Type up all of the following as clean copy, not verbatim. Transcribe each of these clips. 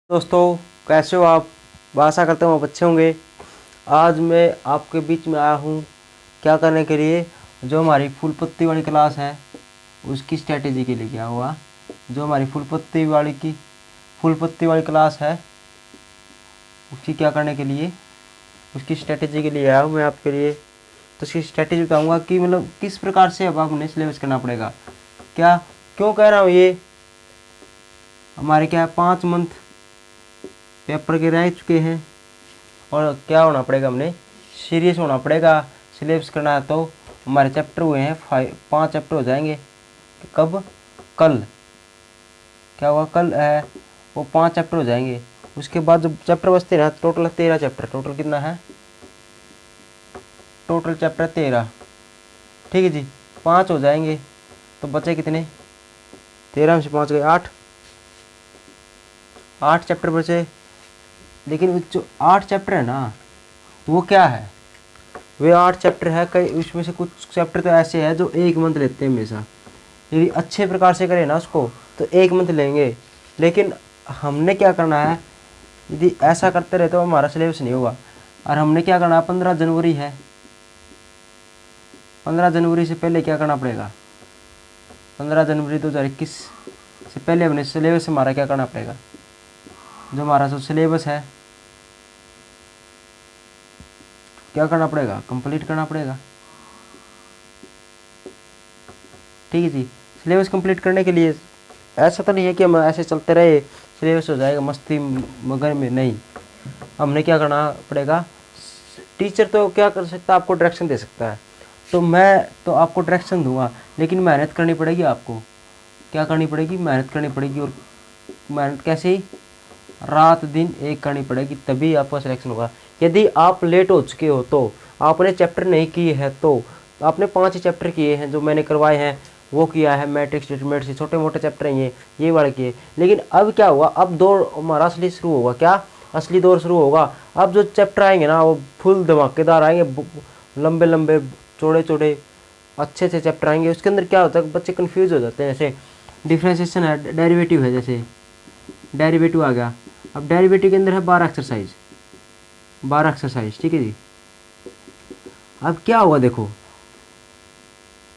दोस्तों, कैसे हो आप? आशा करता हूँ आप अच्छे होंगे। आज मैं आपके बीच में आया हूँ क्या करने के लिए, जो हमारी फूल पत्ती वाली क्लास है उसकी स्ट्रेटेजी के लिए क्या हुआ। जो हमारी फूल पत्ती वाली क्लास है उसकी क्या करने के लिए, उसकी स्ट्रेटेजी के लिए आया हूँ मैं आपके लिए। तो उसकी स्ट्रेटेजी बताऊँगा कि मतलब किस प्रकार से अब हमें सिलेबस करना पड़ेगा। क्या क्यों कह रहा हूँ ये, हमारे क्या 5 मंथ पेपर के रह चुके हैं और क्या होना पड़ेगा, हमने सीरियस होना पड़ेगा। सिलेबस करना है तो हमारे चैप्टर हुए हैं 5 चैप्टर हो जाएंगे। कब? कल। क्या हुआ? कल है वो 5 चैप्टर हो जाएंगे। उसके बाद जो चैप्टर बचते हैं टोटल 13 चैप्टर। टोटल कितना है? Total chapter 13। ठीक है जी, 5 हो जाएंगे तो बचे कितने? 13 में से 5 गए 8। 8 चैप्टर बचे। लेकिन जो 8 चैप्टर है ना, वो क्या है? वे 8 चैप्टर है, कई उसमें से कुछ चैप्टर तो ऐसे हैं जो 1 मंथ लेते हैं हमेशा। यदि अच्छे प्रकार से करें ना उसको तो 1 मंथ लेंगे। लेकिन हमने क्या करना है, यदि ऐसा करते रहे तो हमारा सिलेबस नहीं होगा। और हमने क्या करना है, 15 जनवरी है, 15 जनवरी से पहले क्या करना पड़ेगा? 15 जनवरी 2021 से पहले हमने सिलेबस हमारा क्या करना पड़ेगा, जो हमारा जो सिलेबस है क्या करना पड़ेगा, कंप्लीट करना पड़ेगा। ठीक है जी, सिलेबस कंप्लीट करने के लिए ऐसा तो नहीं है कि हम ऐसे चलते रहे सिलेबस हो जाएगा मस्ती मगर में, नहीं। हमने क्या करना पड़ेगा, टीचर तो क्या कर सकता है, आपको डायरेक्शन दे सकता है। तो मैं तो आपको डायरेक्शन दूंगा, लेकिन मेहनत करनी पड़ेगी आपको। क्या करनी पड़ेगी? मेहनत करनी पड़ेगी। और मेहनत कैसे? रात दिन एक करनी पड़ेगी, तभी आपका सिलेक्शन होगा। यदि आप लेट हो चुके हो तो आपने चैप्टर नहीं किए हैं, तो आपने 5 चैप्टर किए हैं जो मैंने करवाए हैं, वो किया है मैट्रिक्स स्टेटमेंट से, छोटे मोटे चैप्टर हैं ये वाले किए। लेकिन अब क्या हुआ, अब दौर हमारा असली शुरू होगा। क्या? असली दौर शुरू होगा। अब जो चैप्टर आएंगे ना वो फुल धमाकेदार आएंगे, लंबे लंबे चौड़े चौड़े अच्छे से चैप्टर आएंगे। उसके अंदर क्या होता है, बच्चे कन्फ्यूज हो जाते हैं। जैसे डिफ्रेंसिएशन है, डेरिवेटिव है, जैसे डेरिवेटिव आ गया। अब डेरिवेटिव के अंदर है 12 एक्सरसाइज, 12 एक्सरसाइज। ठीक है जी। अब क्या होगा देखो,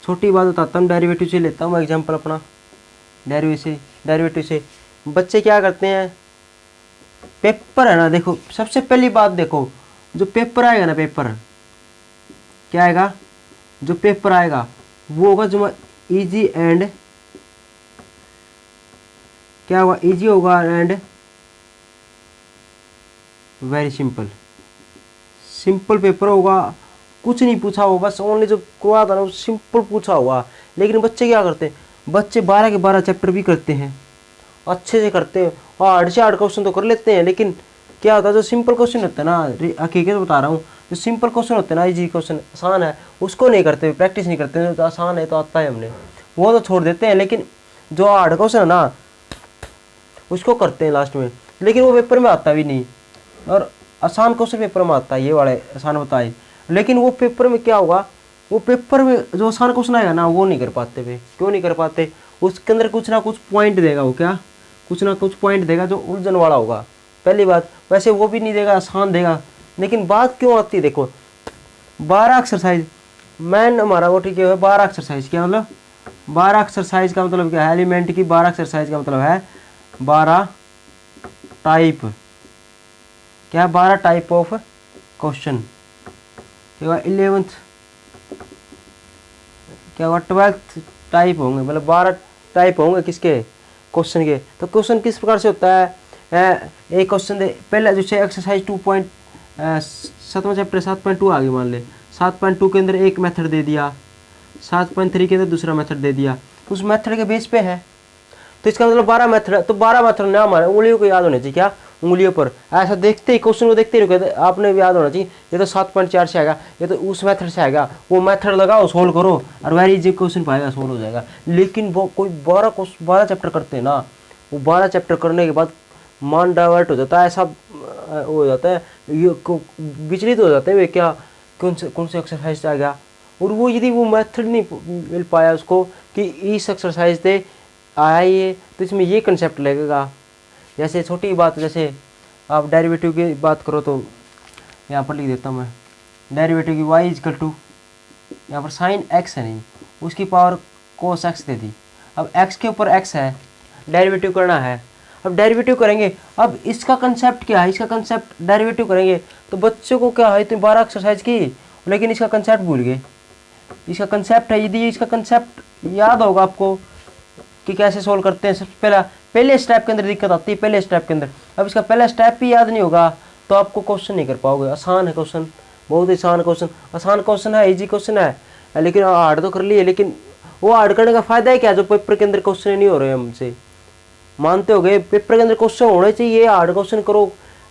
छोटी बात बताता हूँ, डेरिवेटिव से लेता हूँ मैं एग्जांपल अपना। डेरिवेटिव से बच्चे क्या करते हैं, पेपर है ना, देखो सबसे पहली बात देखो, जो पेपर आएगा ना, पेपर क्या आएगा, जो पेपर आएगा वो होगा जो इजी एंड क्या होगा, इजी होगा and very simple. Simple paper होगा, कुछ नहीं पूछा होगा, बस ओनली जो कुआ था ना वो सिंपल पूछा होगा। लेकिन बच्चे क्या करते हैं, बच्चे 12 के 12 चैप्टर भी करते हैं, अच्छे से करते हैं, और 8 से 8 क्वेश्चन तो कर लेते हैं। लेकिन क्या होता है, जो सिंपल क्वेश्चन होता है ना, हकीकत बता रहा हूँ, जो सिंपल क्वेश्चन होते हैं ना, इजी क्वेश्चन आसान है, उसको नहीं करते, प्रैक्टिस नहीं करते। तो आसान है तो आता है हमने, वो तो छोड़ देते हैं। लेकिन जो हार्ड क्वेश्चन है ना उसको करते हैं लास्ट में, लेकिन वो पेपर में आता भी नहीं। और आसान क्वेश्चन पेपर में आता है, ये वाले आसान बताए। लेकिन वो पेपर में क्या होगा, वो पेपर में जो आसान क्वेश्चन आएगा ना वो नहीं कर पाते वे। क्यों नहीं कर पाते? उसके अंदर कुछ ना कुछ पॉइंट देगा वो, क्या कुछ ना कुछ पॉइंट देगा जो उलझन वाला होगा। पहली बात, वैसे वो भी नहीं देगा, आसान देगा। लेकिन बात क्यों आती है देखो, 12 एक्सरसाइज मैन हमारा वो ठीक है, 12 एक्सरसाइज क्या मतलब, 12 एक्सरसाइज का मतलब क्या है, एलिमेंट की 12 एक्सरसाइज का मतलब है 12 टाइप, क्या 12 टाइप ऑफ क्वेश्चन। क्या 11th, क्या हुआ 12th टाइप होंगे, मतलब 12 टाइप होंगे किसके, क्वेश्चन के। तो क्वेश्चन किस प्रकार से होता है, एक क्वेश्चन दे पहले, जैसे एक्सरसाइज 7वां चैप्टर 7.2 आगे मान ले, 7.2 के अंदर एक मेथड दे दिया, 7.3 के अंदर दूसरा मेथड दे दिया, उस मेथड के बेस पे है। तो इसका मतलब 12 मेथड है, तो 12 मेथड ना हमारे उंगलियों को याद होने चाहिए। क्या? उंगलियों पर ऐसा देखते ही क्वेश्चन को देखते ही कहते आपने भी याद होना चाहिए, ये तो 7.4 से आएगा, ये तो उस मेथड से आएगा, वो मेथड लगाओ सोल्व करो और वेरी इजी क्वेश्चन पाएगा, सोल्व हो जाएगा। लेकिन वो कोई 12 चैप्टर करते हैं ना, वो 12 चैप्टर करने के बाद मन डाइवर्ट हो जाता है, ऐसा हो जाता है, ये विचलित हो जाते हैं वे, क्या कौन से एक्सरसाइज आ गया। और वो यदि वो मेथड नहीं मिल पाया उसको कि इस एक्सरसाइज से आया ये, तो इसमें ये कंसेप्ट लगेगा, जैसे छोटी बात, जैसे आप डेरिवेटिव की बात करो तो यहाँ पर लिख देता हूँ मैं, डेरिवेटिव की y इजकल टू, यहाँ पर साइन x है नहीं, उसकी पावर कोस x दे दी। अब x के ऊपर x है, डेरिवेटिव करना है। अब डेरिवेटिव करेंगे, अब इसका कंसेप्ट क्या है, इसका कंसेप्ट डेरिवेटिव करेंगे तो बच्चों को क्या है, इतनी 12 एक्सरसाइज की लेकिन इसका कंसेप्ट भूल गए। इसका कंसेप्ट है, यदि इसका कंसेप्ट याद होगा आपको कि कैसे सोल्व करते हैं, सबसे पहले स्टेप के अंदर दिक्कत आती है, पहले स्टेप के अंदर। अब इसका पहला स्टेप भी याद नहीं होगा तो आपको क्वेश्चन नहीं कर पाओगे। आसान है क्वेश्चन, बहुत आसान क्वेश्चन, आसान क्वेश्चन है, इजी क्वेश्चन है, लेकिन हार्ड तो कर लिए। लेकिन वो हार्ड करने का फायदा है क्या, जो पेपर के अंदर क्वेश्चन नहीं हो रहे हमसे, मानते हो गए पेपर के अंदर क्वेश्चन होने चाहिए। हार्ड क्वेश्चन करो,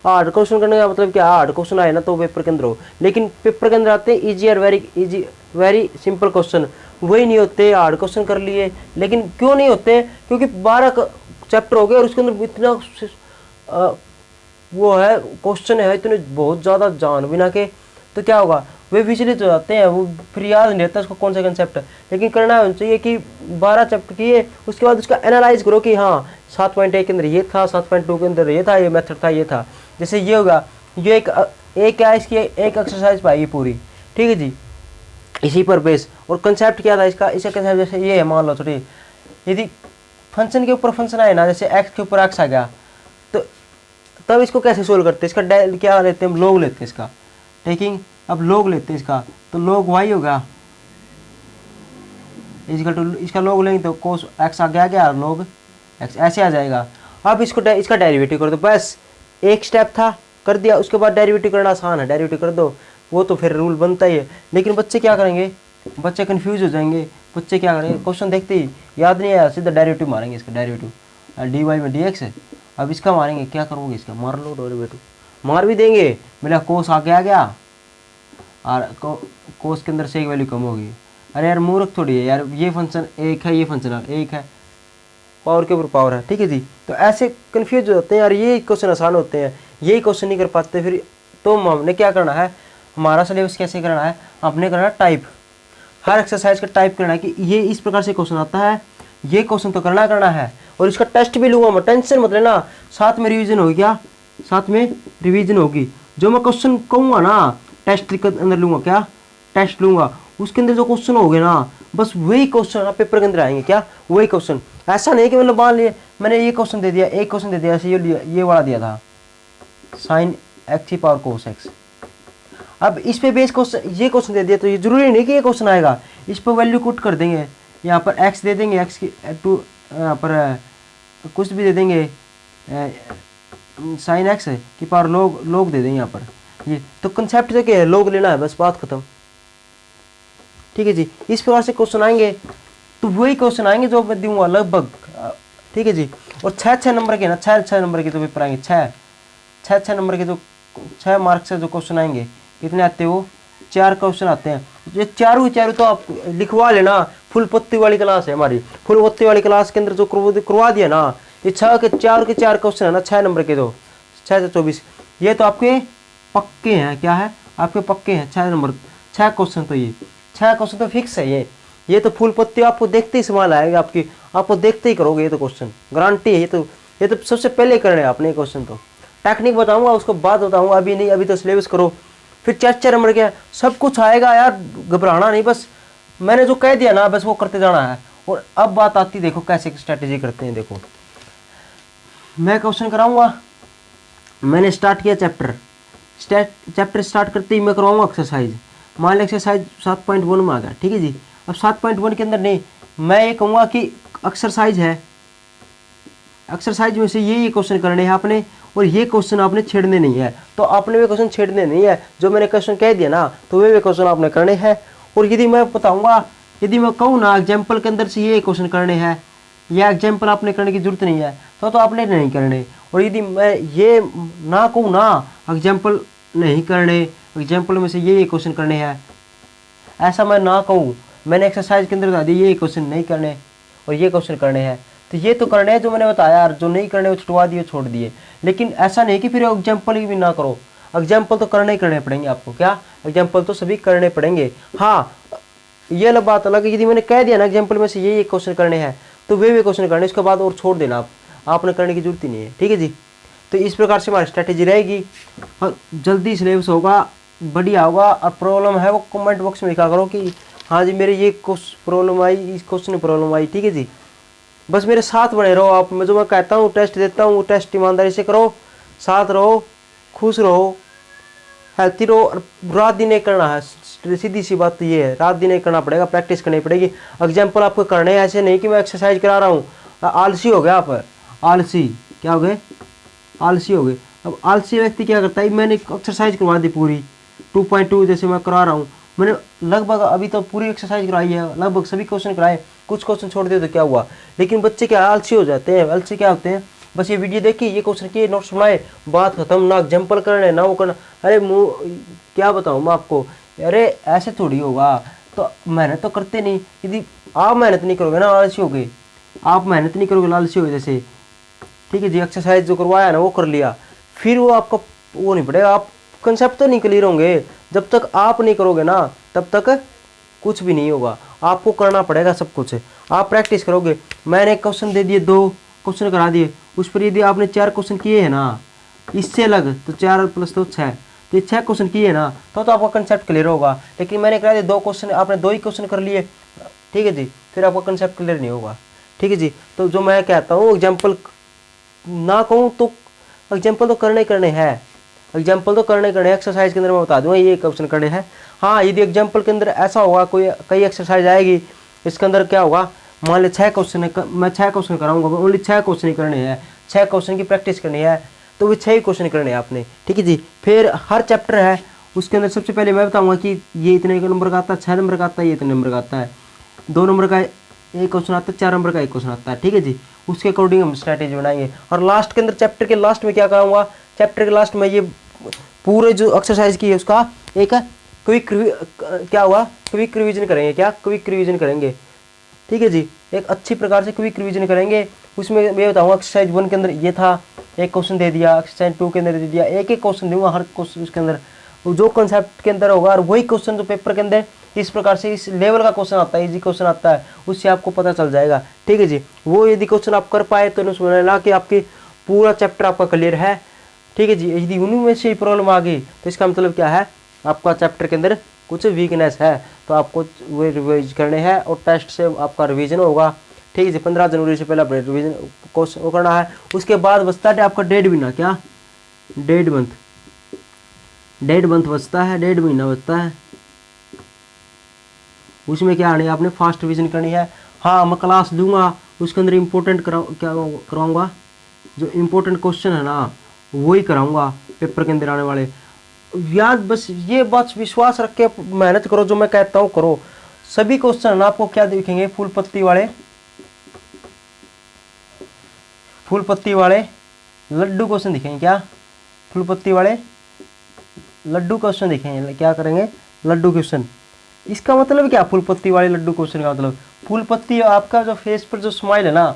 हार्ड क्वेश्चन करने का मतलब क्या, हार्ड क्वेश्चन आए ना तो पेपर के अंदर हो, लेकिन पेपर के अंदर आते हैं इजी और very easy, very simple question, वही नहीं होते। हार्ड क्वेश्चन कर लिए, लेकिन क्यों नहीं होते, क्योंकि 12 चैप्टर हो गए और उसके अंदर इतना वो है क्वेश्चन है, इतने बहुत ज़्यादा जान बिना के, तो क्या होगा, वे विचलित हो जाते हैं, वो फिर याद नहीं रहता उसको कौन सा कंसेप्ट है। लेकिन करना होना चाहिए कि 12 चैप्टर किए, उसके बाद उसका एनालाइज करो कि हाँ 7.1 के अंदर ये था, 7.2 के अंदर ये था, ये मेथड था, ये था। जैसे ये होगा, ये एक क्या है, इसकी एक एक्सरसाइज पाएगी पूरी, ठीक है जी, इसी पर बेस। और कंसेप्ट क्या था इसका कंसेप्ट जैसे ये है, मान लो थोड़ी, यदि फंक्शन के ऊपर फंक्शन आए ना, जैसे एक्स के ऊपर एक्स आ गया, तो तब इसको कैसे सोल्व करते हैं, इसका क्या लेते हैं हम, लोग लेते हैं इसका, टेकिंग, अब लोग लेते हैं इसका, तो लोग वाई होगा इजकल टू, इसका लोग लेंगे तो कोस एक्स आ गया, लोग एक्स ऐसे आ जाएगा। अब इसका डेरिवेटिव कर दो, बस एक स्टेप था, कर दिया। उसके बाद डेरिवेटिव करना आसान है, डेरिवेटिव कर दो, वो तो फिर रूल बनता ही है। लेकिन बच्चे क्या करेंगे, बच्चे कंफ्यूज हो जाएंगे, बच्चे क्या करेंगे, क्वेश्चन देखते ही याद नहीं आया, सीधा डेरिवेटिव मारेंगे। इसका डेरिवेटिव डी वाई में डी एक्स है, अब इसका मारेंगे, क्या करोगे इसका, मार लो डेरिवेटिव, मार भी देंगे, मेरा कोस आ गया और कोस के अंदर से एक वैल्यू कम होगी। अरे यार मूर्ख थोड़ी है यार, ये फंक्शन एक है, ये फंक्शन एक है, पावर के ऊपर पावर है, ठीक है जी। तो ऐसे कंफ्यूज हो जाते हैं यार, ये क्वेश्चन आसान होते हैं, यही क्वेश्चन नहीं कर पाते फिर। तो हमने क्या करना है, हमारा सिलेबस कैसे करना है, हमने करना टाइप, हर एक्सरसाइज का टाइप करना है कि ये इस प्रकार से क्वेश्चन आता है, ये क्वेश्चन तो करना है। और इसका टेस्ट भी लूँगा मैं, टेंशन मत लेना, साथ में रिवीजन होगी, क्या साथ में रिवीजन होगी। जो मैं क्वेश्चन कहूँगा ना टेस्ट के अंदर लूँगा, क्या टेस्ट लूँगा, उसके अंदर जो क्वेश्चन हो गए ना, बस वही क्वेश्चन पेपर के अंदर आएंगे, क्या वही क्वेश्चन। ऐसा नहीं कि मतलब मान लिए मैंने ये क्वेश्चन दे दिया, एक क्वेश्चन दे दिया, ऐसे ये वाला दिया था साइन एक्स की पावर कोस एक्स, अब इस पे बेस क्वेश्चन ये क्वेश्चन दे दिया, तो ये जरूरी नहीं कि ये क्वेश्चन आएगा, इस पर वैल्यू पुट कर देंगे, यहाँ पर एक्स दे देंगे, एक्स की टू, यहाँ पर कुछ भी दे देंगे, साइन एक्स की पावर लोग दे देंगे यहाँ पर, ये तो कंसेप्ट तो क्या है, लोग लेना है, बस बात खत्म, ठीक है जी। इस प्रकार से क्वेश्चन आएंगे, तो वही क्वेश्चन आएंगे जो मैं दूंगा लगभग, ठीक है जी। और 6 नंबर के ना, 6 नंबर के तो पेपर आएंगे, 6 नंबर के जो 6 मार्क्स से जो क्वेश्चन आएंगे, कितने आते हैं वो, 4 क्वेश्चन आते हैं। ये चारों तो आप लिखवा लेना, फुल पत्ती वाली क्लास है हमारी, फुल पत्ती वाली क्लास के अंदर जो करवा दिया ना, ये 4 के 4 क्वेश्चन है ना, 6 नंबर के, तो 6 से 24, ये तो आपके पक्के हैं, क्या है आपके पक्के हैं 6 नंबर, 6 क्वेश्चन, तो ये 6 क्वेश्चन तो फिक्स है। ये तो फुल पत्ती आपको देखते ही सवाल आएगा, आपको देखते ही करोगे, ये तो क्वेश्चन गारंटी है। ये तो सबसे पहले करने हैं आपने क्वेश्चन, तो टेक्निक बताऊंगा उसको बाद बताऊंगा, अभी नहीं, अभी तो सिलेबस करो, फिर 4 नंबर के सब कुछ आएगा यार, घबराना नहीं, बस मैंने जो कह दिया ना बस वो करते जाना है। और अब बात आती, देखो कैसे स्ट्रैटेजी करते हैं। देखो मैं क्वेश्चन कराऊंगा, मैंने स्टार्ट किया चैप्टर स्टार्ट करते ही मैं करवाऊंगा एक्सरसाइज, मान लो एक्सरसाइज 7.1 में आ गया, ठीक है जी। अब 7.1 के अंदर नहीं, मैं ये कहूँगा कि एक्सरसाइज है, एक्सरसाइज में से ये क्वेश्चन करने हैं आपने, और ये क्वेश्चन आपने छेड़ने नहीं है, तो आपने वे क्वेश्चन छेड़ने नहीं है, जो मैंने क्वेश्चन कह दिया ना, तो वे क्वेश्चन आपने करने हैं। और यदि मैं बताऊंगा, यदि मैं कहूँ ना एग्जाम्पल के अंदर से ये क्वेश्चन करने हैं, या एग्जाम्पल आपने करने की जरूरत नहीं है, तो आपने नहीं करने। और यदि मैं ये ना कहूँ ना एग्जाम्पल नहीं करने, एग्जाम्पल में से ये क्वेश्चन करने हैं, ऐसा मैं ना कहूँ, मैंने एक्सरसाइज के अंदर बता दी ये क्वेश्चन नहीं करने और ये क्वेश्चन करने हैं, तो ये तो करने हैं जो मैंने बताया यार, जो नहीं करने वो छुटवा दिए, छोड़ दिए। लेकिन ऐसा नहीं कि फिर एग्जाम्पल ही भी ना करो, एग्जाम्पल तो करने ही करने पड़ेंगे आपको, क्या एग्जाम्पल तो सभी करने पड़ेंगे। हाँ ये अलग बात अलग है, यदि मैंने कह दिया ना एग्जाम्पल में से ये क्वेश्चन करने हैं, तो वे क्वेश्चन करने, उसके बाद और छोड़ देना आप, आपने करने की जरूरत ही नहीं है। ठीक है जी, तो इस प्रकार से हमारी स्ट्रैटेजी रहेगी और जल्दी सिलेबस होगा, बढ़िया होगा। और प्रॉब्लम है वो कमेंट बॉक्स में लिखा करो कि हाँ जी मेरे ये प्रॉब्लम आई, इस क्वेश्चन में प्रॉब्लम आई। ठीक है जी, बस मेरे साथ बने रहो आप। मैं जो मैं कहता हूँ टेस्ट देता हूँ, टेस्ट ईमानदारी से करो, साथ रहो, खुश रहो, हेल्थी रहो। और रात दिन एक करना है, सीधी सी बात तो ये है, रात दिन एक करना पड़ेगा, प्रैक्टिस करनी पड़ेगी। एग्जाम्पल आपको करने हैं, ऐसे नहीं कि मैं एक्सरसाइज करा रहा हूँ। आलसी हो गया आप, आलसी क्या हो गए, आलसी हो गए। अब आलसी व्यक्ति क्या करता है, मैंने एक्सरसाइज करवा दी पूरी 2.2 जैसे मैं करा रहा हूँ, मैंने लगभग अभी तो पूरी एक्सरसाइज कराई है, लगभग सभी क्वेश्चन कराए, कुछ क्वेश्चन छोड़ दिए तो क्या हुआ। लेकिन बच्चे क्या आलसी हो जाते हैं, आलसी क्या होते हैं, बस ये वीडियो देखी, ये क्वेश्चन किए, नोट्स बनाए, बात खत्म, ना एग्जाम्पल करने ना वो करना। अरे मुँह क्या बताऊँ मैं आपको, अरे ऐसे थोड़ी होगा। तो मेहनत तो करते नहीं, यदि आप मेहनत नहीं करोगे ना आलसी हो गए, आप मेहनत नहीं करोगे आलसी हो गए जैसे। ठीक है जी, एक्सरसाइज जो करवाया ना वो कर लिया, फिर वो आपका वो नहीं पड़ेगा, आप कंसेप्ट तो नहीं क्लियर होंगे। जब तक आप नहीं करोगे ना तब तक कुछ भी नहीं होगा, आपको करना पड़ेगा सब कुछ। आप प्रैक्टिस करोगे, मैंने एक क्वेश्चन दे दिए, 2 क्वेश्चन करा दिए, उस पर यदि आपने 4 क्वेश्चन किए हैं ना इससे अलग, तो 4 + 2 6, तो ये 6 क्वेश्चन किए ना तो आपका कंसेप्ट क्लियर होगा। लेकिन मैंने करा दिया 2 क्वेश्चन, आपने 2 ही क्वेश्चन कर लिए, ठीक है जी, फिर आपका कंसेप्ट क्लियर नहीं होगा। ठीक है जी, तो जो मैं कहता हूँ एग्जाम्पल ना कहूँ तो एग्जाम्पल तो करने हैं, एग्जाम्पल तो करने हैं। एक्सरसाइज के अंदर मैं बता दूंगा ये क्वेश्चन करने हैं। हाँ, यदि एग्जाम्पल के अंदर ऐसा होगा, कोई कई एक्सरसाइज आएगी, इसके अंदर क्या होगा, मान ली 6 क्वेश्चन है, मैं 6 क्वेश्चन कराऊंगा, ओनली 6 क्वेश्चन ही करने हैं, 6 क्वेश्चन की प्रैक्टिस करनी है, तो वो 6 ही क्वेश्चन करने हैं आपने। ठीक है जी, फिर हर चैप्टर है उसके अंदर सबसे पहले मैं बताऊंगा कि ये इतने नंबर का आता है, 6 नंबर का आता है, ये इतने नंबर का आता है, 2 नंबर का एक क्वेश्चन आता है, 4 नंबर का एक क्वेश्चन आता है। ठीक है जी, उसके अकॉर्डिंग हम स्ट्रैटेजी बनाएंगे। और लास्ट के अंदर चैप्टर के लास्ट में क्या कराऊंगा, चैप्टर के लास्ट में ये पूरे जो एक्सरसाइज की है उसका एक क्विक क्या हुआ, क्विक रिवीजन करेंगे, क्या क्विक रिवीजन करेंगे। ठीक है जी, एक अच्छी प्रकार से क्विक रिवीजन करेंगे। उसमें मैं बताऊंगा एक्सरसाइज 1 के अंदर ये था, एक क्वेश्चन दे दिया, एक्सरसाइज 2 के अंदर दे दिया, एक एक क्वेश्चन दूंगा हर क्वेश्चन उसके अंदर जो कंसेप्ट के अंदर होगा, और वही क्वेश्चन जो पेपर के अंदर इस प्रकार से इस लेवल का क्वेश्चन आता है, इजी क्वेश्चन आता है, उससे आपको पता चल जाएगा। ठीक है जी, वो यदि क्वेश्चन आप कर पाए तो उसमें ना कि आपकी पूरा चैप्टर आपका क्लियर है। ठीक है जी, यदि उन्हीं में से ही प्रॉब्लम आ गई तो इसका मतलब क्या है, आपका चैप्टर के अंदर कुछ वीकनेस है, तो आपको वो रिवाइज करने हैं और टेस्ट से आपका रिवीजन होगा। ठीक है जी, 15 जनवरी से पहले अपने रिवीजन कोर्स वो करना है। उसके बाद बचता है आपका डेढ़ महीना, क्या डेढ़ मंथ बचता है, 1.5 महीना बचता है। उसमें क्या आने आपने फास्ट रिवीजन करनी है। हाँ, मैं क्लास दूंगा, उसके अंदर इम्पोर्टेंट क्या कराऊंगा, जो इम्पोर्टेंट क्वेश्चन है ना वही कराऊंगा पेपर के अंदर आने वाले। याद बस ये बात विश्वास रख के मेहनत करो, जो मैं कहता हूँ करो। सभी क्वेश्चन आपको क्या दिखेंगे, फूल पत्ती वाले लड्डू क्वेश्चन दिखेंगे, क्या फूल पत्ती वाले लड्डू क्वेश्चन दिखेंगे। क्या करेंगे, लड्डू क्वेश्चन। इसका मतलब क्या, फूल पत्ती वाले लड्डू क्वेश्चन का मतलब, फूल पत्ती आपका जो फेस पर जो स्माइल है ना,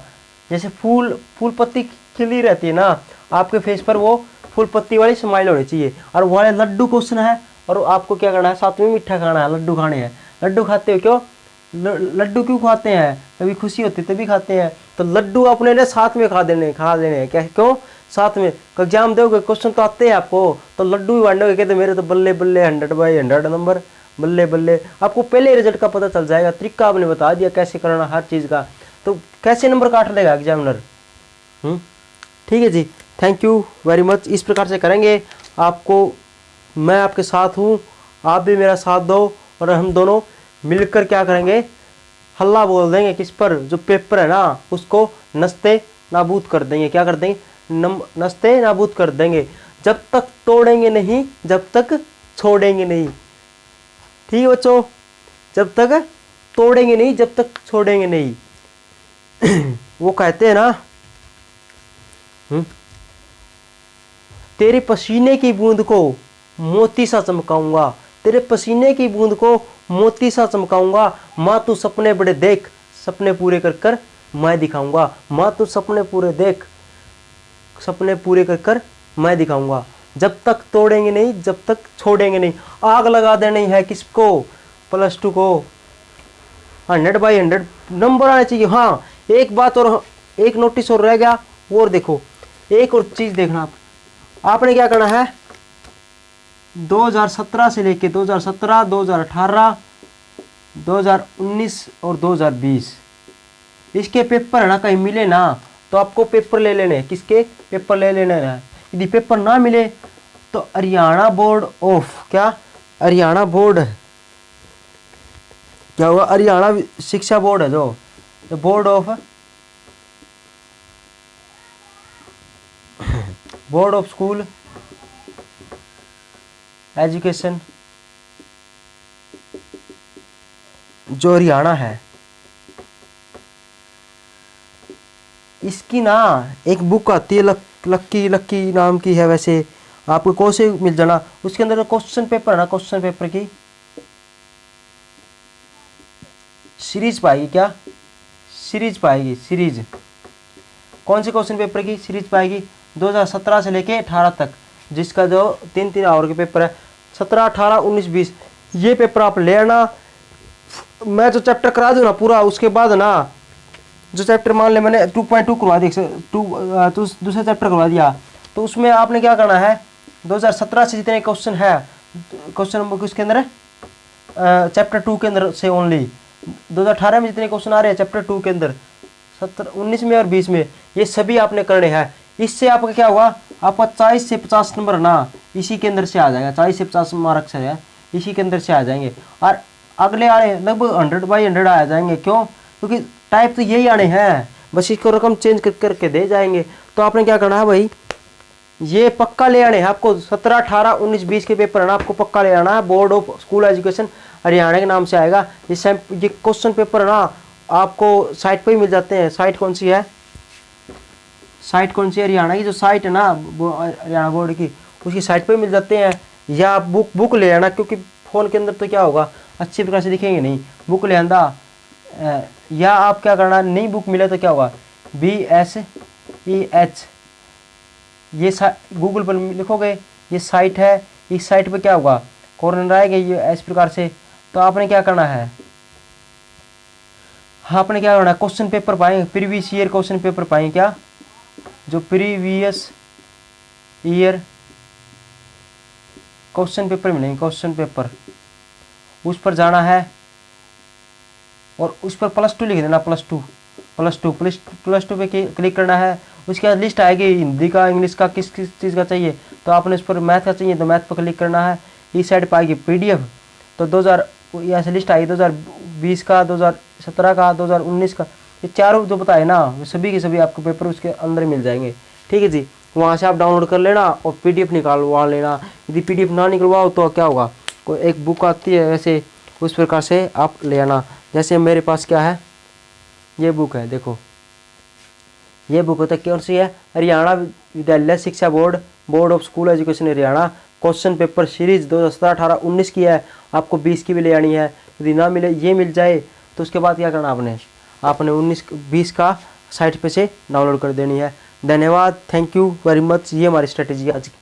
जैसे फूल पत्ती खिली रहती है ना आपके फेस पर, वो फूल पत्ती वाली स्माइल होनी चाहिए। और वो वाले लड्डू क्वेश्चन है, और आपको क्या करना है, साथ में मीठा खाना है, लड्डू खाने हैं। लड्डू खाते हो क्यों, लड्डू क्यों खाते हैं, कभी खुशी होती तभी खाते हैं, तो लड्डू अपने लिए साथ में खा देने हैं, क्या क्यों साथ में। एग्जाम दोगे क्वेश्चन तो आते हैं आपको, तो लड्डू ही बांटोगे, कहते मेरे तो बल्ले बल्ले 100/100 नंबर, बल्ले बल्ले। आपको पहले रिजल्ट का पता चल जाएगा, तरीका आपने बता दिया कैसे करना हर चीज़ का, तो कैसे नंबर काट लेगा एग्जामिनर। ठीक है जी, थैंक यू वेरी मच। इस प्रकार से करेंगे, आपको मैं आपके साथ हूँ, आप भी मेरा साथ दो, और हम दोनों मिलकर क्या करेंगे, हल्ला बोल देंगे किस पर, जो पेपर है ना उसको नस्ते नाबूद कर देंगे। क्या कर देंगे, नस्ते नाबूद कर देंगे। जब तक तोड़ेंगे नहीं, जब तक छोड़ेंगे नहीं। ठीक है बच्चों, जब तक तोड़ेंगे नहीं, जब तक छोड़ेंगे नहीं। वो कहते हैं ना, तेरे पसीने की बूंद को मोती सा चमकाऊंगा, तेरे पसीने की बूंद को मोती सा चमकाऊंगा। माँ तू सपने बड़े देख, सपने पूरे कर कर मैं दिखाऊंगा। माँ तू सपने पूरे देख, सपने पूरे कर कर मैं दिखाऊंगा। जब तक तोड़ेंगे नहीं, जब तक छोड़ेंगे नहीं। आग लगा देनी है किसको, +2 को 100/100 नंबर आने चाहिए। हाँ, एक बात और, एक नोटिस और रह गया, और देखो एक और चीज़ देखना, आपने क्या करना है 2017 से लेके 2017, 2018, 2019 और 2020 इसके पेपर है ना, कहीं मिले ना तो आपको पेपर ले लेने हैं। किसके पेपर ले लेने हैं? यदि पेपर ना मिले तो हरियाणा बोर्ड ऑफ, क्या हरियाणा बोर्ड क्या हुआ, हरियाणा शिक्षा बोर्ड है जो बोर्ड ऑफ स्कूल एजुकेशन जो हरियाणा है, इसकी ना एक बुक आती है लक्की नाम की है, वैसे आपको कौन से मिल जाना, उसके अंदर क्वेश्चन पेपर है ना, क्वेश्चन पेपर की सीरीज पाएगी, क्या सीरीज पाएगी, सीरीज कौन से क्वेश्चन पेपर की सीरीज पाएगी 2017 से लेके 18 तक, जिसका जो 3-3 आवर के पेपर है, 17, 18, 19, 20 ये पेपर आप ले आना। मैं जो चैप्टर करा दूँ ना पूरा, उसके बाद ना जो चैप्टर मान ले मैंने 2.2 करवा दिया, दूसरा चैप्टर करवा दिया, तो उसमें आपने क्या करना है 2017 से जितने क्वेश्चन है, क्वेश्चन किसके अंदर है चैप्टर 2 के अंदर से ओनली, 2018 में जितने क्वेश्चन आ रहे हैं चैप्टर 2 के अंदर, 19 में और 20 में, ये सभी आपने करने हैं। इससे आपका क्या हुआ, आपका 40 से 50 नंबर ना इसी के अंदर से आ जाएगा, 40 से 50 मार्क्स से है इसी के अंदर से आ जाएंगे, और अगले आने लगभग 100/100 आ जाएंगे। क्यों? क्योंकि टाइप तो यही आने हैं, बस इसको रकम चेंज करके दे जाएंगे। तो आपने क्या करना है भाई, ये पक्का ले आने हैं आपको, 17, 18, 19, 20 के पेपर है ना आपको पक्का ले आना है। Board of school education Haryana के नाम से आएगा। ये क्वेश्चन पेपर है ना आपको साइट पर ही मिल जाते हैं। साइट कौन सी है, साइट कौन सी है, हरियाणा की जो साइट है ना हरियाणा बोर्ड की, उसकी साइट पर मिल जाते हैं। या आप बुक ले आना, क्योंकि फ़ोन के अंदर तो क्या होगा अच्छी प्रकार से दिखेंगे नहीं, बुक ले आंदा। या आप क्या करना, नई बुक मिले तो क्या होगा BSEH, ये गूगल पर लिखोगे, ये साइट है, इस साइट पे क्या होगा कॉर्नर आएगा ये इस प्रकार से। तो आपने क्या करना है, आपने क्या करना है क्वेश्चन पेपर पाएंगे, प्रीवियस ईयर क्वेश्चन पेपर पाएंगे, क्या जो प्रीवियस ईयर क्वेश्चन पेपर मिलेंगे, क्वेश्चन पेपर उस पर जाना है और उस पर +2 लिख देना, +2 पे क्लिक करना है। उसके बाद लिस्ट आएगी हिंदी का, इंग्लिश का, किस किस चीज़ का चाहिए, तो आपने इस पर मैथ का चाहिए तो मैथ पर क्लिक करना है। इस साइड पर आएगी PDF, तो 2000 यहाँ से लिस्ट आएगी 2020 का, 2017 का, 2019 का, ये चारों जो बताए ना सभी के सभी आपको पेपर उसके अंदर मिल जाएंगे। ठीक है जी, वहाँ से आप डाउनलोड कर लेना और PDF निकालवा लेना। यदि PDF ना निकलवाओ तो क्या होगा, कोई एक बुक आती है वैसे, उस प्रकार से आप ले आना। जैसे मेरे पास क्या है, ये बुक है, देखो ये बुक होता है कौन सी है, हरियाणा विद्यालय शिक्षा board, board of school education Haryana, question paper series 2017, 18, 19 की है, आपको 20 की भी ले आनी है। यदि ना मिले, ये मिल जाए तो उसके बाद क्या करना आपने 19-20 का साइट पे से डाउनलोड कर देनी है। धन्यवाद, थैंक यू वेरी मच। ये हमारी स्ट्रेटेजी आज की।